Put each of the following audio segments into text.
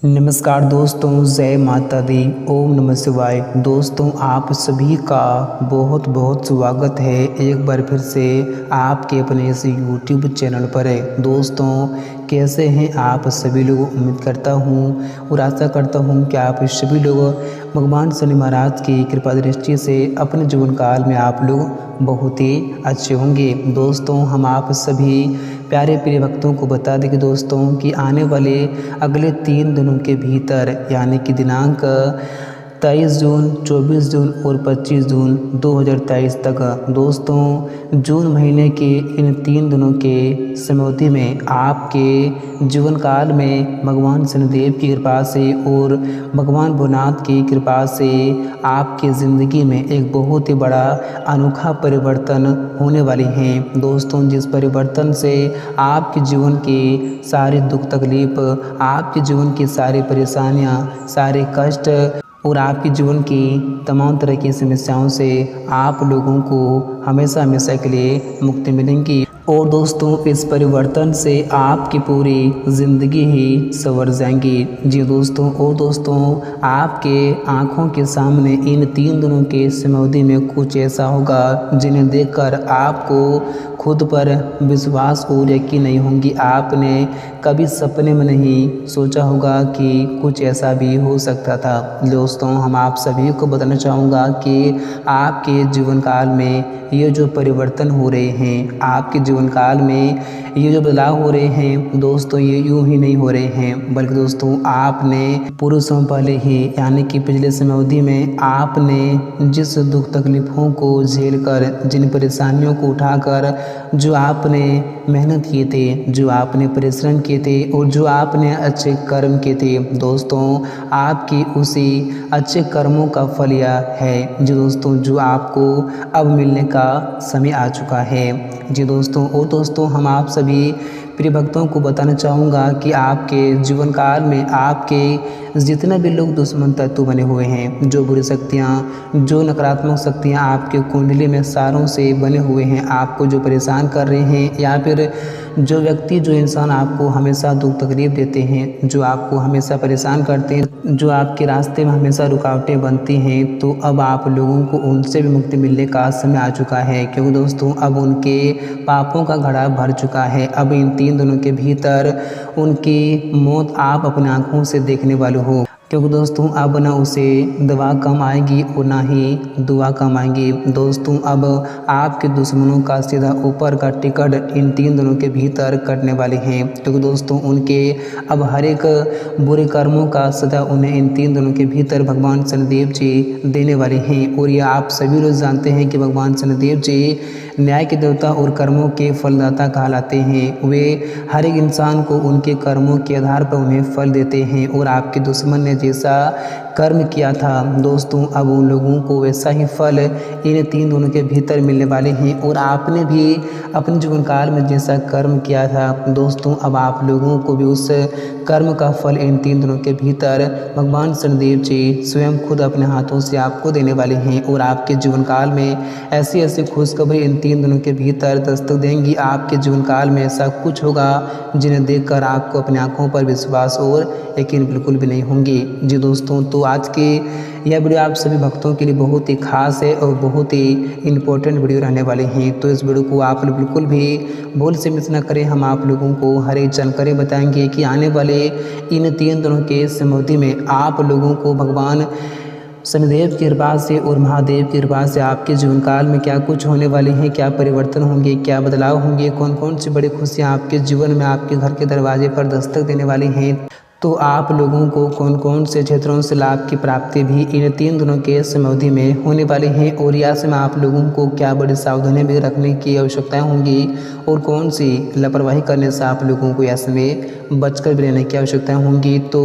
नमस्कार दोस्तों, जय माता दी, ओम नमः शिवाय। दोस्तों, आप सभी का बहुत बहुत स्वागत है एक बार फिर से आपके अपने इस YouTube चैनल पर। दोस्तों, कैसे हैं आप सभी लोग? उम्मीद करता हूँ और आशा करता हूँ कि आप सभी लोग भगवान शनि महाराज की कृपा दृष्टि से अपने जीवन काल में आप लोग बहुत ही अच्छे होंगे। दोस्तों, हम आप सभी प्यारे प्रिय भक्तों को बता दें कि दोस्तों कि आने वाले अगले 3 दिनों के भीतर यानी कि दिनांक 23 जून, 24 जून और 25 जून 2023 तक दोस्तों जून महीने के इन 3 दिनों के समयावधि में आपके जीवन काल में भगवान शनिदेव की कृपा से और भगवान भोलेनाथ की कृपा से आपकी ज़िंदगी में एक बहुत ही बड़ा अनोखा परिवर्तन होने वाले हैं। दोस्तों, जिस परिवर्तन से आपके जीवन की सारी दुख तकलीफ, आपके जीवन की सारी परेशानियां, सारे कष्ट और आपके जीवन की तमाम तरह की समस्याओं से आप लोगों को हमेशा हमेशा के लिए मुक्ति मिलेंगी। और दोस्तों, इस परिवर्तन से आपकी पूरी ज़िंदगी ही संवर जाएंगी। जी दोस्तों, और दोस्तों आपके आँखों के सामने इन 3 दिनों के समयावधि में कुछ ऐसा होगा जिन्हें देखकर आपको खुद पर विश्वास और यकीन नहीं होंगी। आपने कभी सपने में नहीं सोचा होगा कि कुछ ऐसा भी हो सकता था। दोस्तों, हम आप सभी को बताना चाहूँगा कि आपके जीवन काल में ये जो परिवर्तन हो रहे हैं, आपके जीवन काल में ये जो बदलाव हो रहे हैं दोस्तों, ये यूं ही नहीं हो रहे हैं, बल्कि दोस्तों आपने पूर्व समय पहले ही यानी कि पिछले समयावधि में आपने जिस दुख तकलीफ़ों को झेलकर, जिन परेशानियों को उठाकर जो आपने मेहनत किए थे, जो आपने परिश्रम किए थे और जो आपने अच्छे कर्म किए थे, दोस्तों आपकी उसी अच्छे कर्मों का फल यह है जो दोस्तों जो आपको अब मिलने का समय आ चुका है। जी दोस्तों, और दोस्तों हम आप सभी प्रिय भक्तों को बताना चाहूँगा कि आपके जीवन काल में आपके जितने भी लोग दुश्मन तत्व बने हुए हैं, जो बुरी शक्तियाँ, जो नकारात्मक शक्तियाँ आपके कुंडली में सारों से बने हुए हैं, आपको जो परेशान कर रहे हैं, या फिर जो व्यक्ति, जो इंसान आपको हमेशा दुख तकलीफ देते हैं, जो आपको हमेशा परेशान करते हैं, जो आपके रास्ते में हमेशा रुकावटें बनती हैं, तो अब आप लोगों को उनसे भी मुक्ति मिलने का समय आ चुका है। क्योंकि दोस्तों अब उनके पापों का घड़ा भर चुका है। अब इन 3 दिनों के भीतर उनकी मौत आप अपनी आँखों से देखने वाले हो। क्योंकि दोस्तों अब ना उसे दवा कम आएगी और ना ही दुआ कम आएगी। दोस्तों, अब आपके दुश्मनों का सीधा ऊपर का टिकट इन 3 दिनों के भीतर कटने वाले हैं। क्योंकि दोस्तों उनके अब हर एक बुरे कर्मों का सजा उन्हें इन 3 दिनों के भीतर भगवान शनिदेव जी देने वाले हैं। और ये आप सभी लोग जानते हैं कि भगवान शनिदेव जी न्याय के देवता और कर्मों के फलदाता कहलाते हैं। वे हर एक इंसान को उनके कर्मों के आधार पर उन्हें फल देते हैं। और आपके दुश्मन ने जैसा कर्म किया था दोस्तों, अब उन लोगों को वैसा ही फल इन 3 दिनों के भीतर मिलने वाले हैं। और आपने भी अपने जीवन काल में जैसा कर्म किया था दोस्तों, अब आप लोगों को भी उस कर्म का फल इन 3 दिनों के भीतर भगवान शनिदेव जी स्वयं खुद अपने हाथों से आपको देने वाले हैं। और आपके जीवन काल में ऐसी ऐसी खुशखबरी इन 3 दिनों के भीतर दस्तक देंगी। आपके जीवन काल में ऐसा कुछ होगा जिन्हें देखकर आपको अपनी आंखों पर विश्वास और यकीन बिल्कुल भी नहीं होंगी। जी दोस्तों, तो आज की यह वीडियो आप सभी भक्तों के लिए बहुत ही खास है और बहुत ही इम्पोर्टेंट वीडियो रहने वाले हैं। तो इस वीडियो को आप लोग बिल्कुल भी भूल से मिस न करें। हम आप लोगों को हर एक जानकारी बताएंगे कि आने वाले इन 3 दिनों के समयावधि में आप लोगों को भगवान शनिदेव की कृपा से और महादेव की कृपा से आपके जीवन काल में क्या कुछ होने वाले हैं, क्या परिवर्तन होंगे, क्या बदलाव होंगे, कौन कौन सी बड़ी खुशियाँ आपके जीवन में आपके घर के दरवाजे पर दस्तक देने वाली हैं। तो आप लोगों को कौन कौन से क्षेत्रों से लाभ की प्राप्ति भी इन 3 दिनों के समयावधि में होने वाली हैं, और या से आप लोगों को क्या बड़ी सावधानियां भी रखने की आवश्यकताएं होंगी, और कौन सी लापरवाही करने से आप लोगों को ऐसे में बचकर भी रहने की आवश्यकताएं होंगी। तो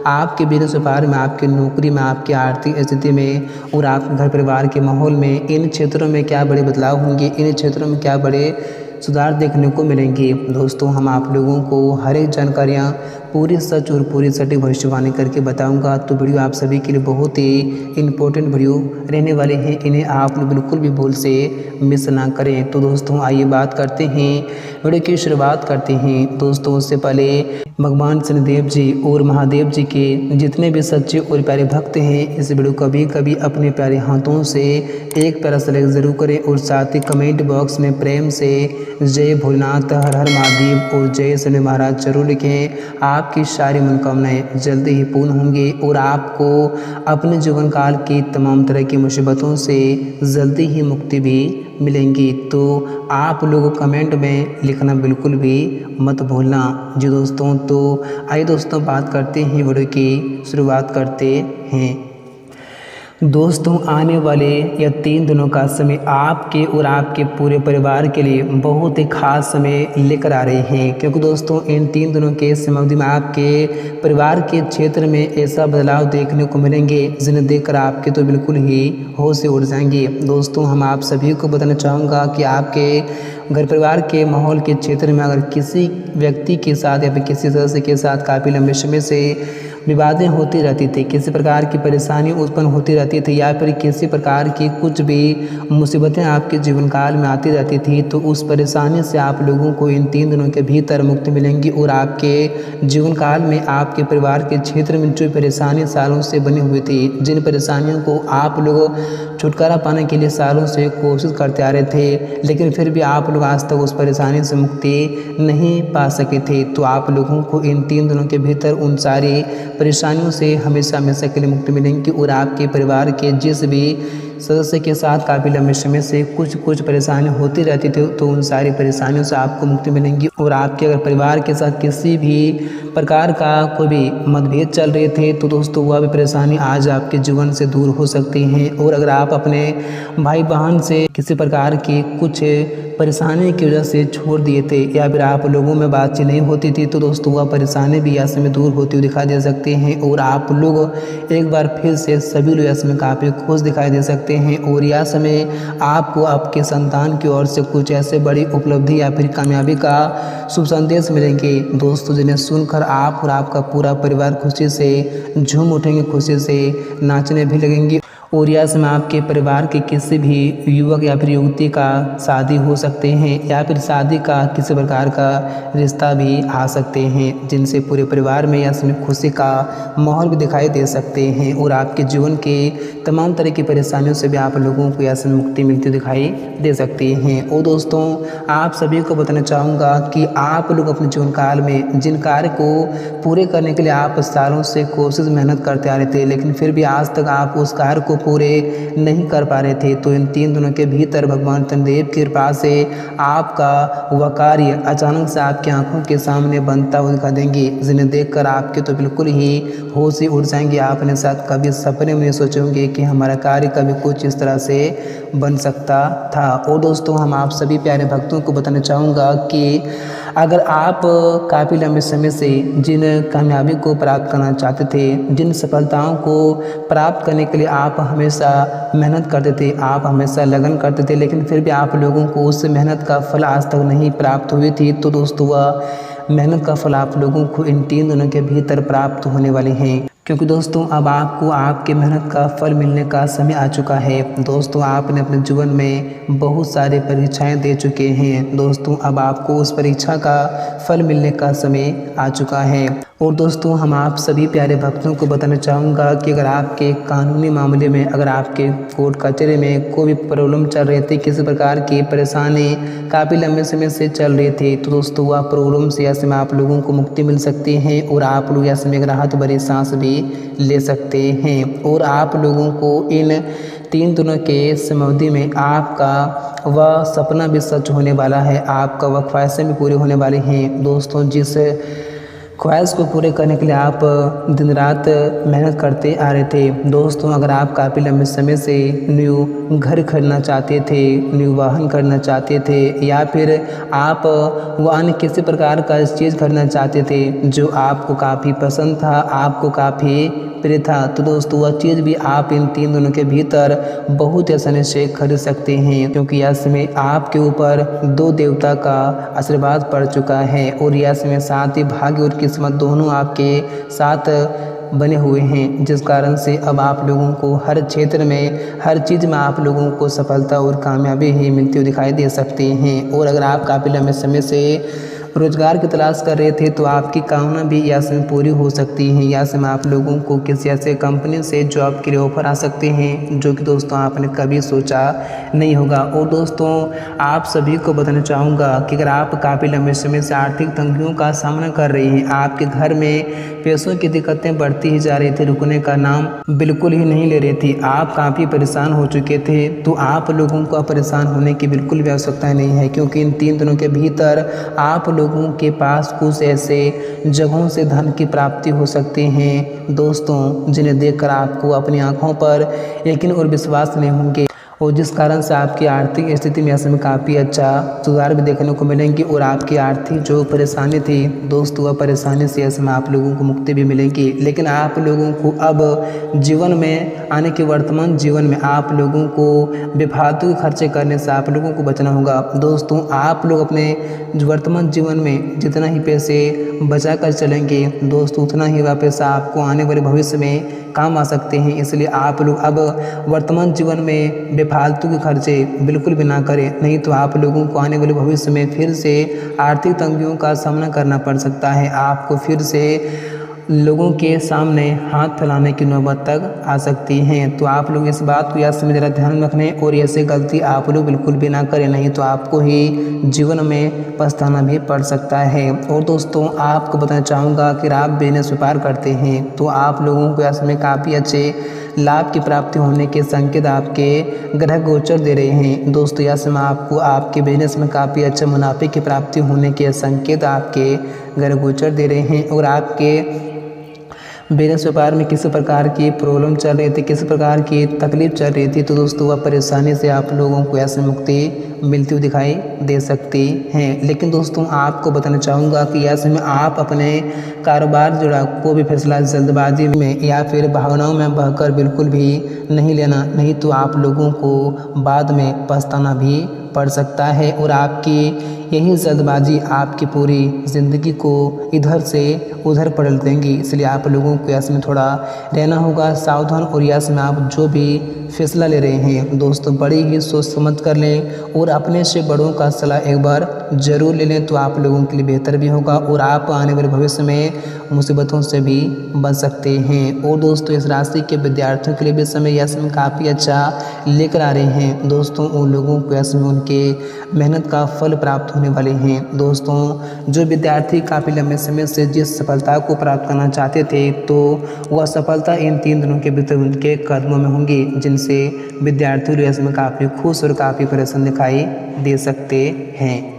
आपके बिजनेस व्यापार में, आपकी नौकरी में, आपकी आर्थिक स्थिति में और आपके घर परिवार के माहौल में इन क्षेत्रों में क्या बड़े बदलाव होंगे, इन क्षेत्रों में क्या बड़े सुधार देखने को मिलेंगे। दोस्तों, हम आप लोगों को हर एक जानकारियाँ पूरी सच और पूरी सटीक भविष्यवाणी करके बताऊंगा। तो वीडियो आप सभी के लिए बहुत ही इंपॉर्टेंट वीडियो रहने वाले हैं, इन्हें आप लोग बिल्कुल भी भूल से मिस ना करें। तो दोस्तों आइए बात करते हैं, वीडियो की शुरुआत करते हैं। दोस्तों उससे पहले भगवान शनिदेव जी और महादेव जी के जितने भी सच्चे और प्यारे भक्त हैं, इस वीडियो को कभी अपने प्यारे हाथों से एक प्यारा सा लाइक जरूर करें और साथ ही कमेंट बॉक्स में प्रेम से जय भोलेनाथ, हर हर महादेव और जय शनि महाराज जरूर लिखें। आपकी सारी मनोकामनाएं जल्दी ही पूर्ण होंगी और आपको अपने जीवन काल की तमाम तरह की मुसीबतों से जल्दी ही मुक्ति भी मिलेंगी। तो आप लोग कमेंट में लिखना बिल्कुल भी मत भूलना जी दोस्तों। तो आइए दोस्तों बात करते हैं, वीडियो की शुरुआत करते हैं। दोस्तों आने वाले या 3 दिनों का समय आपके और आपके पूरे परिवार के लिए बहुत ही खास समय लेकर आ रहे हैं, क्योंकि दोस्तों इन 3 दिनों के समयावधि में आपके परिवार के क्षेत्र में ऐसा बदलाव देखने को मिलेंगे जिन्हें देखकर आपके तो बिल्कुल ही होश से उड़ जाएंगे। दोस्तों हम आप सभी को बताना चाहूँगा कि आपके घर परिवार के माहौल के क्षेत्र में अगर किसी व्यक्ति के साथ या फिर किसी सदस्य के साथ काफ़ी लंबे समय से विवादें होती रहती थी, किसी प्रकार की परेशानी उत्पन्न होती रहती थी या फिर किसी प्रकार की कुछ भी मुसीबतें आपके जीवन काल में आती रहती थी, तो उस परेशानी से आप लोगों को इन 3 दिनों के भीतर मुक्ति मिलेंगी और आपके जीवन काल में आपके परिवार के क्षेत्र में जो परेशानी सालों से बनी हुई थी, जिन परेशानियों को आप लोग छुटकारा पाने के लिए सालों से कोशिश करते आ रहे थे, लेकिन फिर भी आप लोग आज तक उस परेशानी से मुक्ति नहीं पा सके थे, तो आप लोगों को इन 3 दिनों के भीतर उन सारी परेशानियों से हमेशा हमेशा के लिए मुक्ति मिलेंगी और आपके परिवार के जिस भी सदस्य के साथ काफ़ी लंबे समय से कुछ परेशानी होती रहती थी, तो उन सारी परेशानियों से आपको मुक्ति मिलेंगी। और आपके अगर परिवार के साथ किसी भी प्रकार का कोई भी मतभेद चल रहे थे, तो दोस्तों वह भी परेशानी आज आपके जीवन से दूर हो सकती हैं। और अगर आप अपने भाई बहन से किसी प्रकार की कुछ परेशानी की वजह से छोड़ दिए थे या फिर आप लोगों में बातचीत नहीं होती थी, तो दोस्तों वह परेशानी भी यह में दूर होती हुई दिखाई दे सकती हैं और आप लोग एक बार फिर से सभी लोग यह में काफ़ी खुश दिखाई दे सकते हैं। और यह समय आपको आपके संतान की ओर से कुछ ऐसे बड़ी उपलब्धि या फिर कामयाबी का शुभ संदेश मिलेंगे दोस्तों, जिन्हें सुनकर आप और आपका पूरा परिवार खुशी से झूम उठेंगे, खुशी से नाचने भी लगेंगे। और यह समय आपके परिवार के किसी भी युवक या फिर युवती का शादी हो सकते हैं या फिर शादी का किसी प्रकार का रिश्ता भी आ सकते हैं, जिनसे पूरे परिवार में यह समय खुशी का माहौल भी दिखाई दे सकते हैं और आपके जीवन के तमाम तरह की परेशानियों से भी आप लोगों को यह समय मुक्ति मिलती दिखाई दे सकती हैं। और दोस्तों आप सभी को बताना चाहूँगा कि आप लोग अपने जीवन काल में जिन कार्य को पूरे करने के लिए आप सालों से कोशिश मेहनत करते आ रहे थे, लेकिन फिर भी आज तक आप उस कार्य को पूरे नहीं कर पा रहे थे, तो इन 3 दिनों के भीतर भगवान शनिदेव की कृपा से आपका वह कार्य अचानक से आपकी आंखों के सामने बनता हुआ दिखा देंगे, जिन्हें देखकर आपके तो बिल्कुल ही होश ही उड़ जाएंगे। आपने साथ कभी सपने में नहीं सोचे होंगे कि हमारा कार्य कभी कुछ इस तरह से बन सकता था। और दोस्तों हम आप सभी प्यारे भक्तों को बताना चाहूँगा कि अगर आप काफ़ी लंबे समय से जिन कामयाबी को प्राप्त करना चाहते थे, जिन सफलताओं को प्राप्त करने के लिए आप हमेशा मेहनत करते थे, आप हमेशा लगन करते थे, लेकिन फिर भी आप लोगों को उस मेहनत का फल आज तक नहीं प्राप्त हुई थी, तो दोस्तों वह मेहनत का फल आप लोगों को इन 3 दिनों के भीतर प्राप्त होने वाले हैं, क्योंकि दोस्तों अब आपको आपके मेहनत का फल मिलने का समय आ चुका है। दोस्तों आपने अपने जीवन में बहुत सारी परीक्षाएं दे चुके हैं, दोस्तों अब आपको उस परीक्षा का फल मिलने का समय आ चुका है। और दोस्तों हम आप सभी प्यारे भक्तों को बताना चाहूँगा कि अगर आपके कानूनी मामले में, अगर आपके कोर्ट कचहरी में कोई भी प्रॉब्लम चल रही थी, किसी प्रकार की परेशानी काफ़ी लंबे समय से चल रही थी, तो दोस्तों वह प्रॉब्लम से ऐसे में आप लोगों को मुक्ति मिल सकती है और आप लोग ऐसे में राहत भरी सांस भी ले सकते हैं। और आप लोगों को इन 3 दिनों के समयावधि में आपका वह सपना भी सच होने वाला है, आपका वह ख्वाहिशें भी पूरी होने वाली हैं। दोस्तों जिस ख्वाहिश को पूरे करने के लिए आप दिन रात मेहनत करते आ रहे थे, दोस्तों अगर आप काफ़ी लंबे समय से न्यू घर खरीदना चाहते थे, न्यू वाहन खरीदना चाहते थे या फिर आप वाहन किसी प्रकार का चीज़ खरीदना चाहते थे जो आपको काफ़ी पसंद था, आपको काफ़ी प्रिय था, तो दोस्तों वह चीज़ भी आप इन 3 दिनों के भीतर बहुत आसानी से खरीद सकते हैं, क्योंकि यह समय आपके ऊपर 2 देवता का आशीर्वाद पड़ चुका है और यह समय साथ ही भाग्य और किस्मत दोनों आपके साथ बने हुए हैं, जिस कारण से अब आप लोगों को हर क्षेत्र में, हर चीज़ में आप लोगों को सफलता और कामयाबी ही मिलती हुई दिखाई दे सकती हैं। और अगर आप काफ़ी लंबे समय से रोजगार की तलाश कर रहे थे तो आपकी कामना भी या समय पूरी हो सकती है, या समय आप लोगों को किसी ऐसे कंपनी से जॉब के लिए ऑफर आ सकते हैं जो कि दोस्तों आपने कभी सोचा नहीं होगा। और दोस्तों आप सभी को बताना चाहूँगा कि अगर आप काफ़ी लंबे समय से आर्थिक तंगियों का सामना कर रहे हैं, आपके घर में पैसों की दिक्कतें बढ़ती ही जा रही थी, रुकने का नाम बिल्कुल ही नहीं ले रही थी, आप काफ़ी परेशान हो चुके थे, तो आप लोगों को परेशान होने की बिल्कुल भी आवश्यकता नहीं है, क्योंकि इन 3 दिनों के भीतर आप लोगों के पास कुछ ऐसे जगहों से धन की प्राप्ति हो सकती हैं दोस्तों, जिन्हें देखकर आपको अपनी आंखों पर यकीन और विश्वास नहीं होंगे, और जिस कारण से आपकी आर्थिक स्थिति में ऐसे में काफ़ी अच्छा सुधार भी देखने को मिलेंगी। और आपकी आर्थिक जो परेशानी थी दोस्तों, वह परेशानी से ऐसे में आप लोगों को मुक्ति भी मिलेगी। लेकिन आप लोगों को अब जीवन में आने के वर्तमान जीवन में आप लोगों को बेफालतू के खर्चे करने से आप लोगों को बचना होगा दोस्तों। आप लोग अपने वर्तमान जीवन में जितना ही पैसे बचा कर चलेंगे दोस्तों, उतना ही वह पैसा आपको आने वाले भविष्य में काम आ सकते हैं। इसलिए आप लोग अब वर्तमान जीवन में बेफालतू के खर्चे बिल्कुल भी ना करें, नहीं तो आप लोगों को आने वाले भविष्य में फिर से आर्थिक तंगियों का सामना करना पड़ सकता है। आपको फिर से लोगों के सामने हाथ फैलाने की नौबत तक आ सकती हैं। तो आप लोग इस बात को याद से ज़रा ध्यान रखें और ऐसे गलती आप लोग बिल्कुल भी ना करें, नहीं तो आपको ही जीवन में पछताना भी पड़ सकता है। और दोस्तों आपको बताना चाहूँगा कि आप बिजनेस व्यापार करते हैं तो आप लोगों को इसमें काफ़ी अच्छे लाभ की प्राप्ति होने के संकेत आपके ग्रह गोचर दे रहे हैं दोस्तों। यह समय आपको आपके बिजनेस में काफ़ी अच्छे मुनाफे की प्राप्ति होने के संकेत आपके ग्रह गोचर दे रहे हैं। और आपके बिजनेस व्यापार में किसी प्रकार की प्रॉब्लम चल रही थी, किसी प्रकार की तकलीफ चल रही थी, तो दोस्तों वह परेशानी से आप लोगों को ऐसे मुक्ति मिलती हुई दिखाई दे सकती हैं। लेकिन दोस्तों आपको बताना चाहूँगा कि ऐसे में आप अपने कारोबार जुड़ा कोई भी फैसला जल्दबाजी में या फिर भावनाओं में बहकर बिल्कुल भी नहीं लेना, नहीं तो आप लोगों को बाद में पछताना भी पड़ सकता है। और आपकी यही जल्दबाजी आपकी पूरी ज़िंदगी को इधर से उधर पलट देंगी। इसलिए आप लोगों को ऐसे में थोड़ा रहना होगा सावधान, और ऐसे में आप जो भी फैसला ले रहे हैं दोस्तों बड़ी ही सोच समझ कर लें, और अपने से बड़ों का सलाह एक बार ज़रूर ले लें, तो आप लोगों के लिए बेहतर भी होगा और आप आने वाले भविष्य में मुसीबतों से भी बच सकते हैं। और दोस्तों इस राशि के विद्यार्थियों के लिए भी समय यह समय काफ़ी अच्छा लेकर आ रहे हैं दोस्तों। उन लोगों को ऐसे में उनके मेहनत का फल प्राप्त होने वाले हैं दोस्तों। जो विद्यार्थी काफ़ी लंबे समय से जिस सफलता को प्राप्त करना चाहते थे, तो वह सफलता इन 3 दिनों के भीतर उनके कदमों में होंगी, जिनसे विद्यार्थी इसमें काफ़ी खुश और काफ़ी प्रसन्न दिखाई दे सकते हैं।